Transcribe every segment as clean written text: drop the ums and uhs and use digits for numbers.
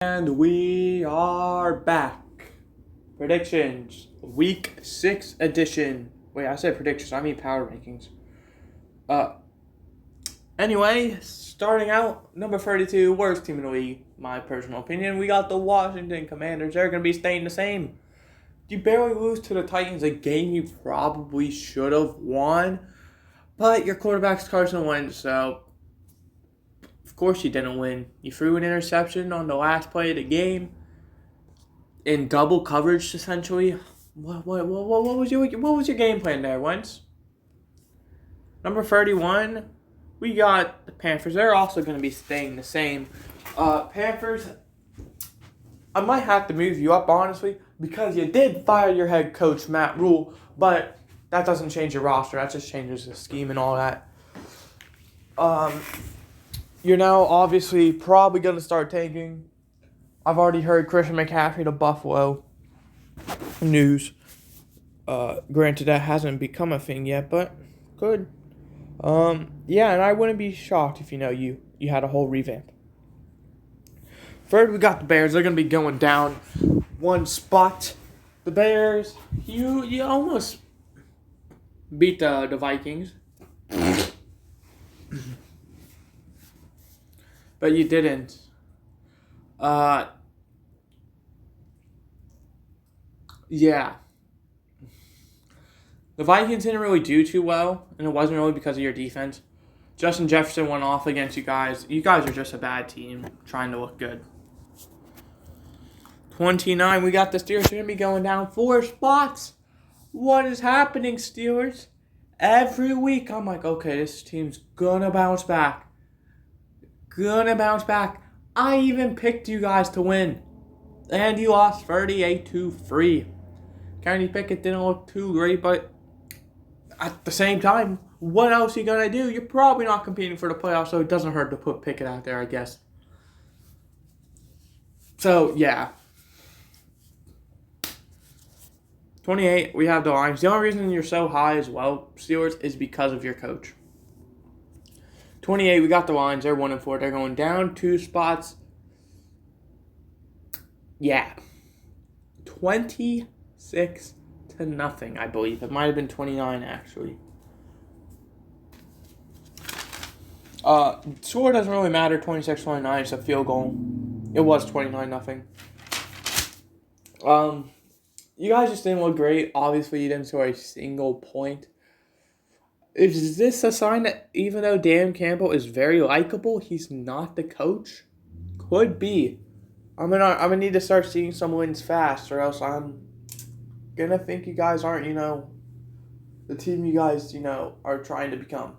And we are back. Predictions. Week 6 edition. Wait, I said predictions. I mean power rankings. Anyway, starting out, number 32, worst team in the league. My personal opinion, we got the Washington Commanders. They're going to be staying the same. You barely lose to the Titans, a game you probably should have won. But your quarterback's Carson Wentz, so of course you didn't win. You threw an interception on the last play of the game in double coverage, essentially. What was your game plan there, Wentz? Number 31, we got the Panthers. They're also going to be staying the same. Panthers, I might have to move you up, honestly, because you did fire your head coach, Matt Rule, but that doesn't change your roster. That just changes the scheme and all that. You're now obviously probably going to start tanking. I've already heard Christian McCaffrey to Buffalo. News. Granted, that hasn't become a thing yet, but good. Yeah, and I wouldn't be shocked if you had a whole revamp. Third, we got the Bears. They're going to be going down one spot. The Bears, you almost beat the Vikings. But you didn't. Yeah. The Vikings didn't really do too well, and it wasn't really because of your defense. Justin Jefferson went off against you guys. You guys are just a bad team trying to look good. 29, we got the Steelers. They're going to be going down 4 spots. What is happening, Steelers? Every week, I'm like, okay, this team's going to bounce back. I even picked you guys to win. And you lost 38-3. Kenny Pickett didn't look too great, but at the same time, what else are you going to do? You're probably not competing for the playoffs, so it doesn't hurt to put Pickett out there, I guess. So, yeah. 28, we have the Lions. The only reason you're so high as well, Steelers, is because of your coach. 28, we got the Lions. They're 1-4. They're going down 2 spots. Yeah. 26-0, I believe. It might have been 29, actually. Score doesn't really matter. 26-29. It's a field goal. It was 29-0. You guys just didn't look great. Obviously, you didn't score a single point. Is this a sign that even though Dan Campbell is very likable, he's not the coach? Could be. I'm gonna need to start seeing some wins fast, or else I'm gonna think you guys aren't, the team you guys, are trying to become.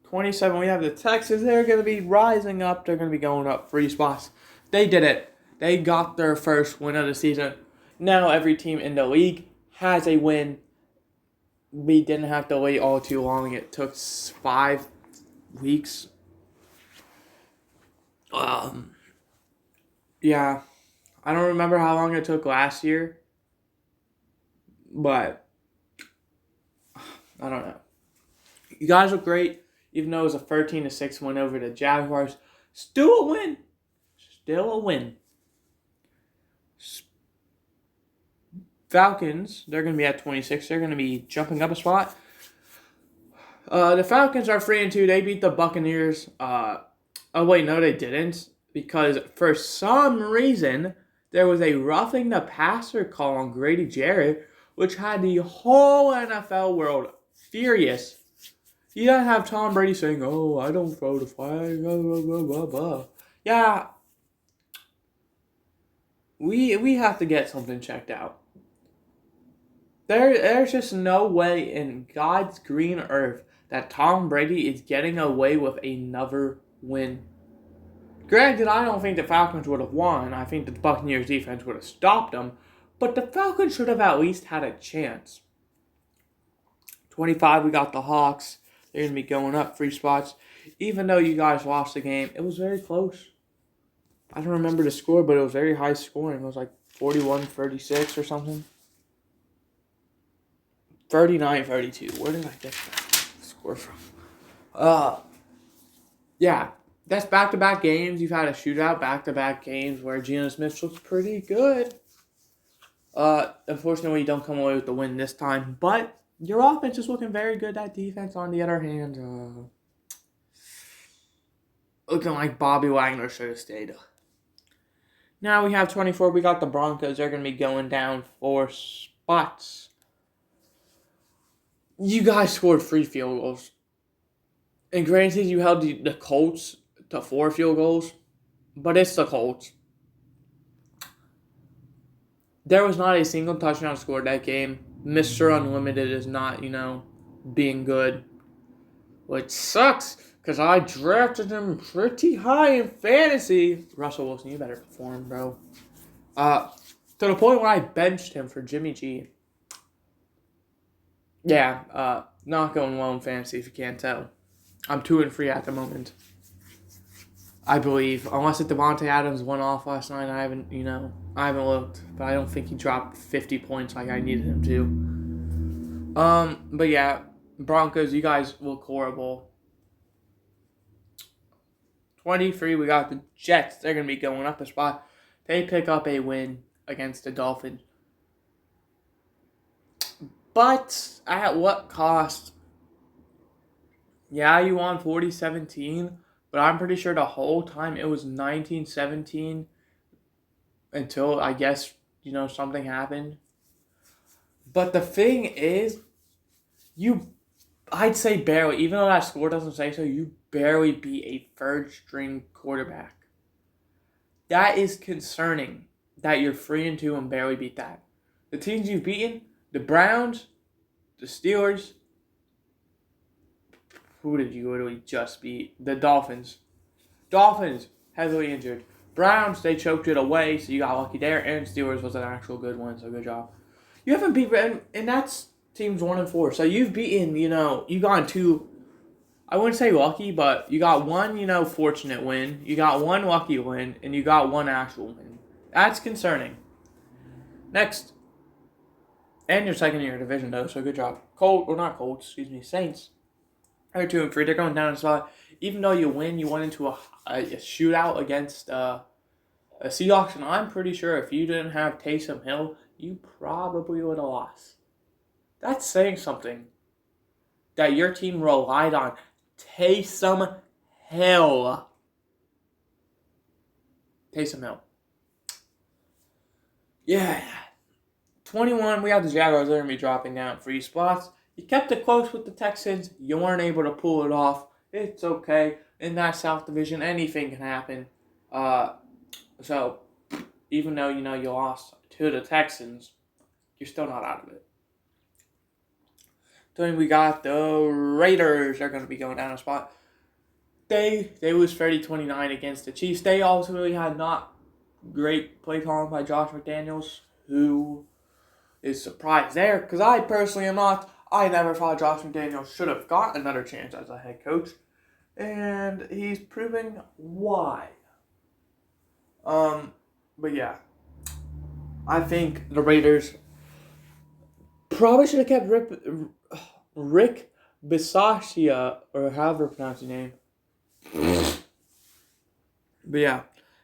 27, we have the Texans. They're gonna be rising up. They're gonna be going up 3 spots. They did it. They got their first win of the season. Now every team in the league has a win. We didn't have to wait all too long. It took 5 weeks. Yeah. I don't remember how long it took last year. But I don't know. You guys look great. Even though it was a 13-6 win over the Jaguars. Still a win. Falcons, they're going to be at 26. They're going to be jumping up a spot. The Falcons are 3-2. They beat the Buccaneers. Oh, wait, no, they didn't. Because for some reason, there was a roughing the passer call on Grady Jarrett, which had the whole NFL world furious. You don't have Tom Brady saying, oh, I don't throw the flag, blah, blah, blah, blah, blah. Yeah. We have to get something checked out. There's just no way in God's green earth that Tom Brady is getting away with another win. Granted, I don't think the Falcons would have won. I think the Buccaneers defense would have stopped them. But the Falcons should have at least had a chance. 25, we got the Hawks. They're going to be going up 3 spots. Even though you guys lost the game, it was very close. I don't remember the score, but it was very high scoring. It was like 41-36 or something. 39-32. Where did I get that score from? Yeah. That's back-to-back games. You've had a shootout back-to-back games where Geno Smith looks pretty good. Unfortunately, you don't come away with the win this time. But your offense is looking very good. That defense, on the other hand, looking like Bobby Wagner should have stayed. Now we have 24. We got the Broncos. They're going to be going down 4 spots. You guys scored 3 field goals. And granted, you held the Colts to 4 field goals. But it's the Colts. There was not a single touchdown scored that game. Mr. Unlimited is not, being good. Which sucks, because I drafted him pretty high in fantasy. Russell Wilson, you better perform, bro. To the point where I benched him for Jimmy G. Yeah, not going well in fantasy if you can't tell. I'm 2-3 at the moment. I believe, unless Devontae Adams went off last night, I haven't looked, but I don't think he dropped 50 points like I needed him to. But yeah, Broncos, you guys look horrible. 23, we got the Jets. They're going to be going up a spot. They pick up a win against the Dolphins. But at what cost? Yeah, you won 40-17. But I'm pretty sure the whole time it was 19-17 until, I guess, something happened. But the thing is, I'd say barely, even though that score doesn't say so, you barely beat a third-string quarterback. That is concerning that you're 3-2 and barely beat that. The teams you've beaten, the Browns, the Steelers. Who did you literally just beat? The Dolphins. Dolphins, heavily injured. Browns, they choked it away, so you got lucky there. And Steelers was an actual good one, so good job. You haven't beaten, and that's teams 1-4. So you've beaten, you got 2, I wouldn't say lucky, but you got 1, fortunate win. You got 1 lucky win, and you got 1 actual win. That's concerning. Next. And your second year division, though, so good job. Saints. They're 2-3. They're going down a spot. Even though you went into a shootout against a Seahawks, and I'm pretty sure if you didn't have Taysom Hill, you probably would have lost. That's saying something. That your team relied on Taysom Hill. Taysom Hill. Yeah. 21, we have the Jaguars. They're going to be dropping down 3 spots. You kept it close with the Texans. You weren't able to pull it off. It's okay. In that South Division, anything can happen. So, even though, you lost to the Texans, you're still not out of it. Then we got the Raiders. They're going to be going down a spot. They lose 30-29 against the Chiefs. They also really had not great play calling by Josh McDaniels, who is surprised there, because I personally am not. I never thought Josh McDaniels should have got another chance as a head coach. And he's proving why. But yeah. I think the Raiders probably should have kept Rick Bisaccia, or however you pronounce his name. But yeah.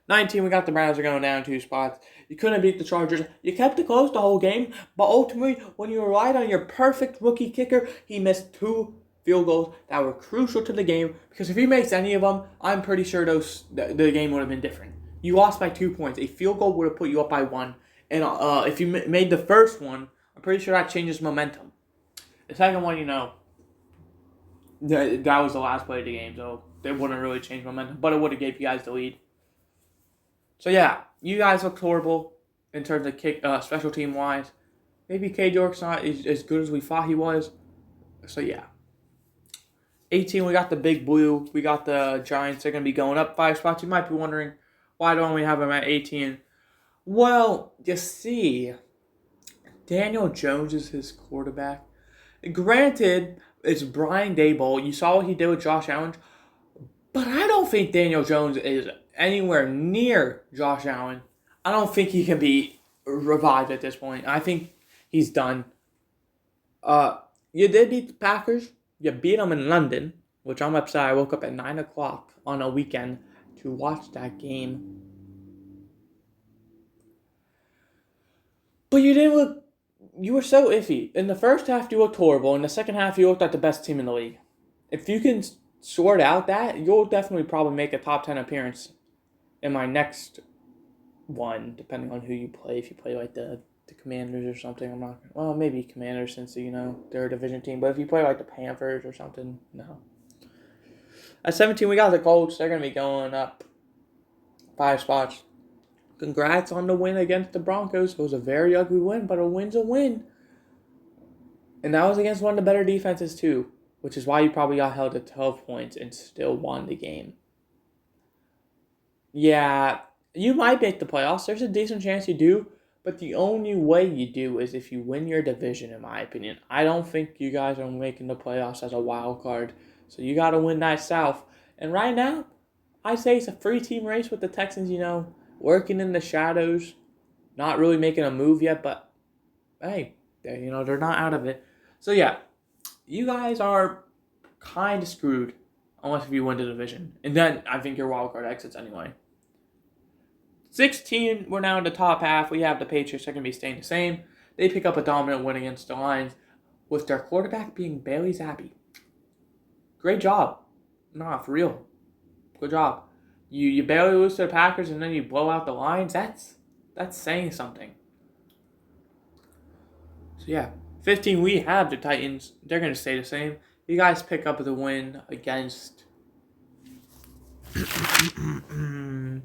19, we got the Browns are going down 2 spots. You couldn't beat the Chargers. You kept it close the whole game, but ultimately, when you relied on your perfect rookie kicker, he missed 2 field goals that were crucial to the game, because if he makes any of them, I'm pretty sure the game would have been different. You lost by 2 points. A field goal would have put you up by 1. And if you made the first one, I'm pretty sure that changes momentum. The second one, that was the last play of the game, so they wouldn't really change momentum, but it would have gave you guys the lead. So yeah, you guys looked horrible in terms of special team wise. Maybe K. York's not as good as we thought he was. So yeah. 18, we got the Big Blue. We got the Giants. They're going to be going up 5 spots. You might be wondering, why don't we have them at 18? Well, you see, Daniel Jones is his quarterback. Granted, it's Brian Daboll. You saw what he did with Josh Allen. But I don't think Daniel Jones is anywhere near Josh Allen. I don't think he can be revived at this point. I think he's done. You did beat the Packers. You beat them in London. which I'm upset. I woke up at 9 o'clock on a weekend to watch that game. But you were so iffy. In the first half, you looked horrible. In the second half, you looked like the best team in the league. If you can sort out that, you'll definitely probably make a top 10 appearance in my next one, depending on who you play. If you play like the Commanders or something, I'm not. Well, maybe Commanders since they're a division team. But if you play like the Panthers or something, no. At 17, we got the Colts. They're gonna be going up 5 spots. Congrats on the win against the Broncos. It was a very ugly win, but a win's a win. And that was against one of the better defenses too, which is why you probably got held to 12 points and still won the game. Yeah, you might make the playoffs. There's a decent chance you do, but the only way you do is if you win your division, in my opinion. I don't think you guys are making the playoffs as a wild card, so you got to win that South. And right now, I say it's a free team race with the Texans, working in the shadows, not really making a move yet, but hey, they're not out of it. So yeah, you guys are kind of screwed unless if you win the division. And then I think your wild card exits anyway. 16, we're now in the top half. We have the Patriots. They're going to be staying the same. They pick up a dominant win against the Lions with their quarterback being Bailey Zappi. Great job. Nah, for real. Good job. You barely lose to the Packers and then you blow out the Lions. That's saying something. So yeah, 15, we have the Titans. They're going to stay the same. You guys pick up the win against the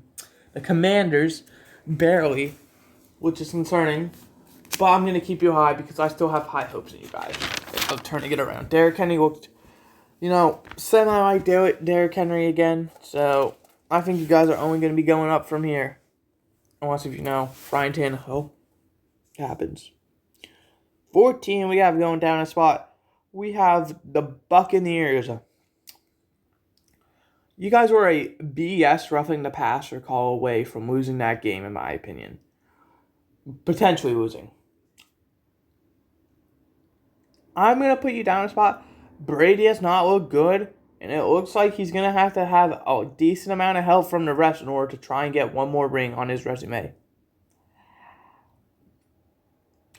Commanders, barely, which is concerning. But I'm going to keep you high because I still have high hopes in you guys of turning it around. Derrick Henry looked, semi-like Derrick Henry again. So I think you guys are only going to be going up from here. Unless if Ryan Tannehill happens. 14, we have going down a spot. We have the Buccaneers. You guys were a BS roughing the passer call away from losing that game, in my opinion. Potentially losing. I'm going to put you down a spot. Brady has not looked good, and it looks like he's going to have a decent amount of help from the refs in order to try and get one more ring on his resume.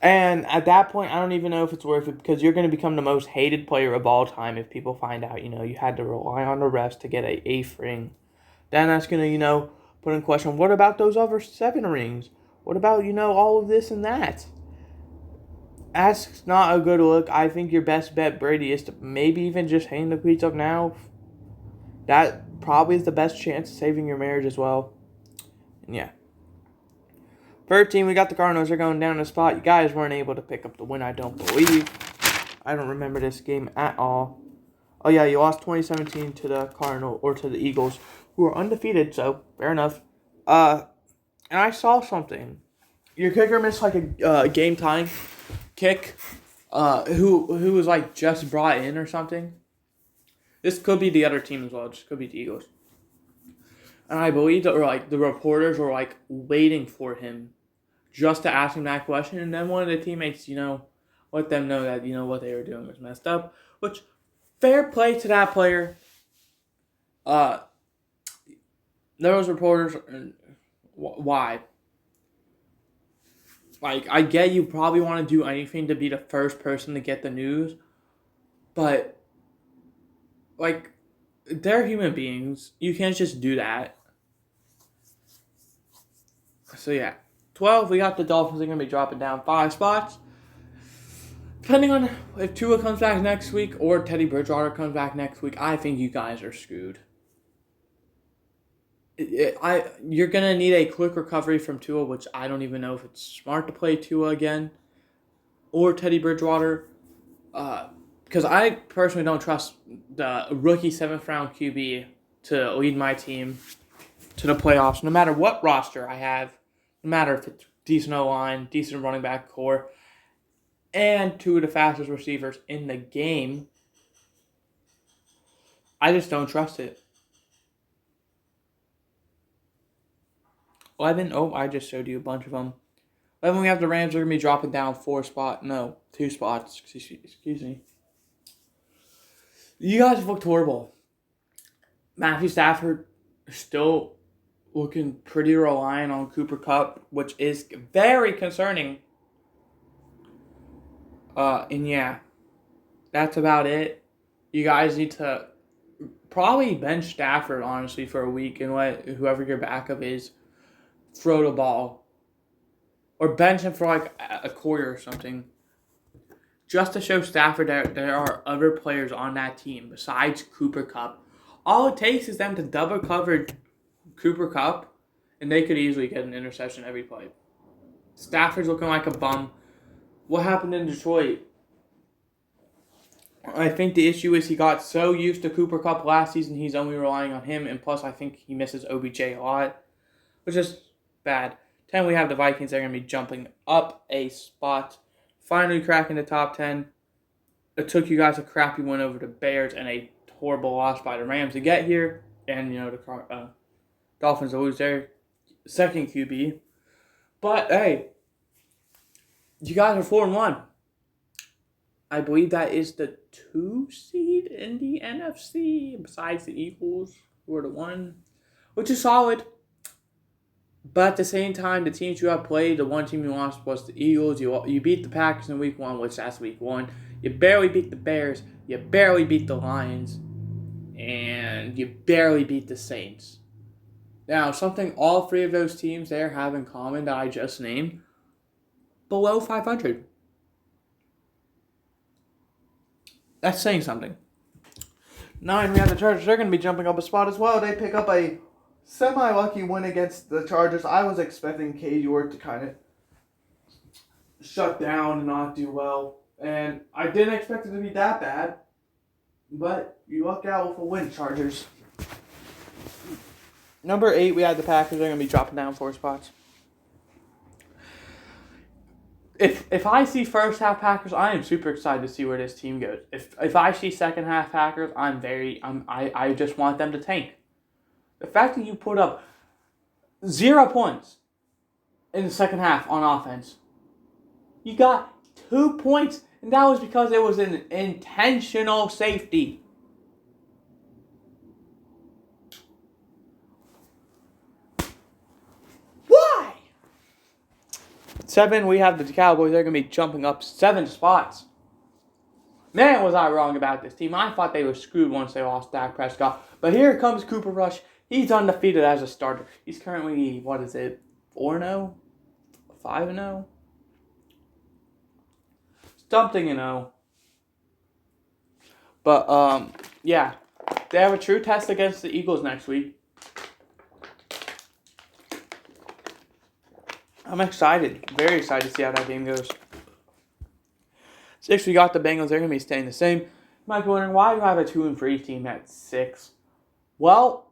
And at that point, I don't even know if it's worth it because you're going to become the most hated player of all time if people find out, you had to rely on the refs to get an 8th ring. Then that's going to, put in question, what about those other 7 rings? What about, all of this and that? That's not a good look. I think your best bet, Brady, is to maybe even just hang the cleats up now. That probably is the best chance of saving your marriage as well. And yeah. 13, we got the Cardinals. They're going down a spot. You guys weren't able to pick up the win, I don't believe. I don't remember this game at all. Oh, yeah, you lost 2017 to the to the Eagles, who are undefeated, so fair enough. And I saw something. Your kicker missed like a game time kick. Who was like just brought in or something. This could be the other team as well. It just could be the Eagles. And I believe that the reporters were waiting for him just to ask him that question. And then one of the teammates, let them know that, what they were doing was messed up. Which, fair play to that player. There was reporters. Why? I get you probably want to do anything to be the first person to get the news. But, they're human beings. You can't just do that. So, yeah. 12, we got the Dolphins. They're going to be dropping down 5 spots. Depending on if Tua comes back next week or Teddy Bridgewater comes back next week, I think you guys are screwed. You're going to need a quick recovery from Tua, which I don't even know if it's smart to play Tua again. Or Teddy Bridgewater. Because I personally don't trust the rookie 7th round QB to lead my team to the playoffs, no matter what roster I have. No matter if it's decent O-line, decent running back core, and 2 of the fastest receivers in the game, I just don't trust it. 11, I just showed you a bunch of them. 11, we have the Rams. They're going to be dropping down 2 spots. Excuse me. You guys have looked horrible. Matthew Stafford is still looking pretty reliant on Cooper Kupp, which is very concerning. And yeah, that's about it. You guys need to probably bench Stafford, honestly, for a week and let whoever your backup is throw the ball. Or bench him for like a quarter or something. Just to show Stafford that there are other players on that team besides Cooper Kupp. All it takes is them to double cover Cooper Kupp, and they could easily get an interception every play. Stafford's looking like a bum. What happened in Detroit? I think the issue is he got so used to Cooper Kupp last season, he's only relying on him, and plus I think he misses OBJ a lot, which is bad. 10, we have the Vikings. They're going to be jumping up a spot, finally cracking the top 10. It took you guys a crappy win over the Bears and a horrible loss by the Rams to get here, and the Dolphins lose their second QB. But hey, you guys are 4-1. I believe that is the 2 seed in the NFC, besides the Eagles, who are the 1, which is solid. But at the same time, the teams you have played, the one team you lost was the Eagles. You beat the Packers in week 1, which that's week 1. You barely beat the Bears. You barely beat the Lions. And you barely beat the Saints. Now, something all 3 of those teams there have in common that I just named, below 500. That's saying something. 9, we have the Chargers. They're going to be jumping up a spot as well. They pick up a semi-lucky win against the Chargers. I was expecting Cade York to kind of shut down and not do well. And I didn't expect it to be that bad. But you luck out with a win, Chargers. Number 8, we have the Packers. They're going to be dropping down 4 spots. If I see first half Packers, I am super excited to see where this team goes. If I see second half Packers, I just want them to tank. The fact that you put up 0 points in the second half on offense, you got 2 points, and that was because it was an intentional safety. Why? 7, we have the Cowboys. They're going to be jumping up 7 spots. Man, was I wrong about this team. I thought they were screwed once they lost Dak Prescott. But here comes Cooper Rush. He's undefeated as a starter. He's currently, 4-0? 5-0? Something, But, yeah. They have a true test against the Eagles next week. I'm excited. Very excited to see how that game goes. 6, we got the Bengals. They're going to be staying the same. You might be wondering, why do I have a 2-3 team at 6? Well,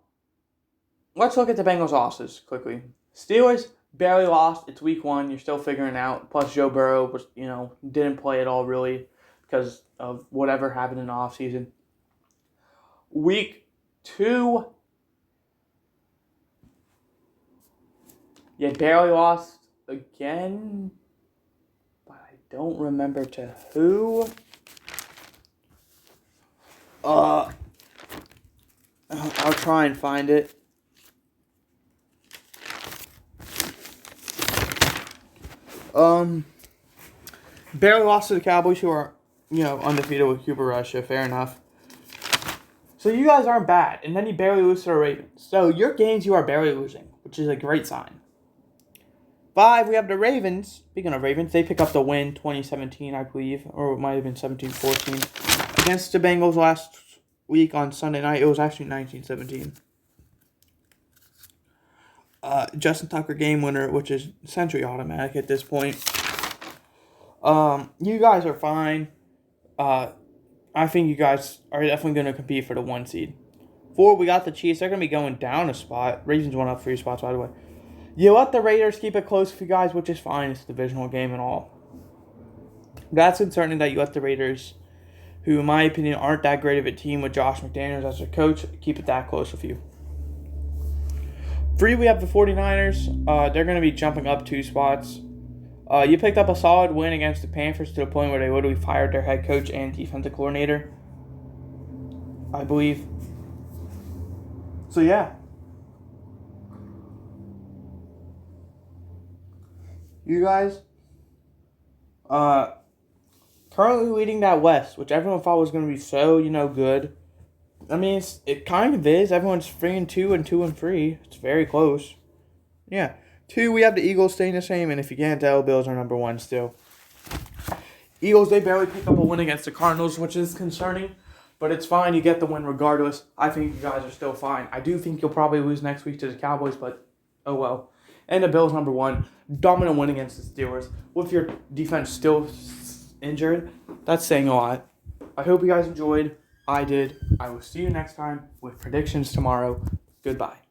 let's look at the Bengals losses quickly. Steelers barely lost. It's week 1. You're still figuring it out. Plus, Joe Burrow was, didn't play at all really because of whatever happened in the offseason. Week 2, you barely lost again, but I don't remember to who. I'll try and find it. Barely lost to the Cowboys, who are, undefeated with Cooper Rush. Fair enough. So you guys aren't bad, and then you barely lose to the Ravens. So your games you are barely losing, which is a great sign. 5, we have the Ravens. Speaking of Ravens, they pick up the win 2017, I believe, or it might have been 17-14 against the Bengals last week on Sunday night. It was actually 19-17. Justin Tucker game winner, which is essentially automatic at this point. You guys are fine. I think you guys are definitely going to compete for the 1 seed. 4, we got the Chiefs. They're going to be going down a spot. Ravens went up 3 spots, by the way. You let the Raiders keep it close for you guys, which is fine. It's a divisional game and all. That's concerning that you let the Raiders, who in my opinion aren't that great of a team with Josh McDaniels as their coach, keep it that close with you. 3, we have the 49ers. They're going to be jumping up 2 spots. You picked up a solid win against the Panthers to the point where they literally fired their head coach and defensive coordinator. I believe. So, yeah. You guys, currently leading that West, which everyone thought was going to be so, good. I mean, it kind of is. Everyone's 3-2 and 2-3. It's very close. Yeah. 2, we have the Eagles staying the same, and if you can't tell, Bills are number 1 still. Eagles, they barely pick up a win against the Cardinals, which is concerning, but it's fine. You get the win regardless. I think you guys are still fine. I do think you'll probably lose next week to the Cowboys, but oh well. And the Bills, number 1. Dominant win against the Steelers. With your defense still injured, that's saying a lot. I hope you guys enjoyed. I did. I will see you next time with predictions tomorrow. Goodbye.